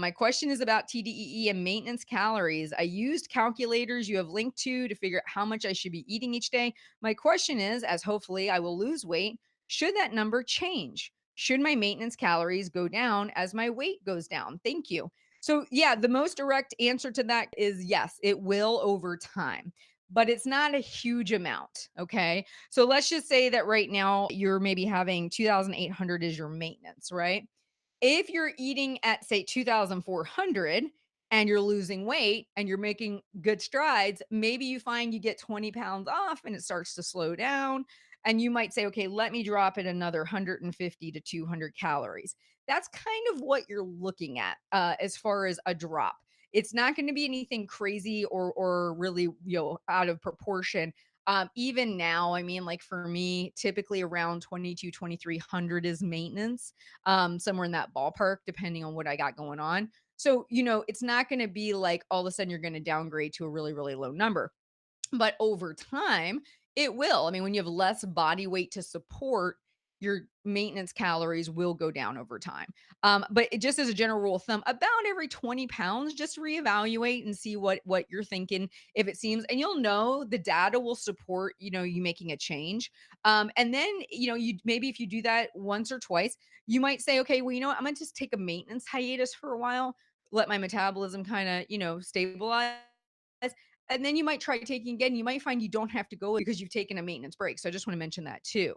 My question is about TDEE and maintenance calories. I used calculators you have linked to figure out how much I should be eating each day. My question is, as hopefully I will lose weight, should that number change? Should my maintenance calories go down as my weight goes down? Thank you. So, yeah, the most direct answer to that is yes, it will over time, but it's not a huge amount. Okay. So, let's just say that right now you're maybe having 2,800 is your maintenance, right? If you're eating at, say, 2,400 and you're losing weight and you're making good strides, maybe you find you get 20 pounds off and it starts to slow down. And you might say, okay, let me drop it another 150 to 200 calories. That's kind of what you're looking at as far as a drop. It's not going to be anything crazy or really out of proportion. Even now, I mean, like for me, typically around 22, 2,300 is maintenance, somewhere in that ballpark, depending on what I got going on. So, it's not going to be like all of a sudden you're going to downgrade to a really, really low number. But over time, it will. I mean, when you have less body weight to support, your maintenance calories will go down over time. But just as a general rule of thumb, about every 20 pounds, just reevaluate and see what you're thinking. If it seems, and you'll know the data will support, you making a change. And then, you maybe if you do that once or twice, you might say, okay, well, I'm gonna just take a maintenance hiatus for a while, let my metabolism kind of, stabilize, and then you might try taking again. You might find you don't have to go because you've taken a maintenance break. So I just want to mention that too.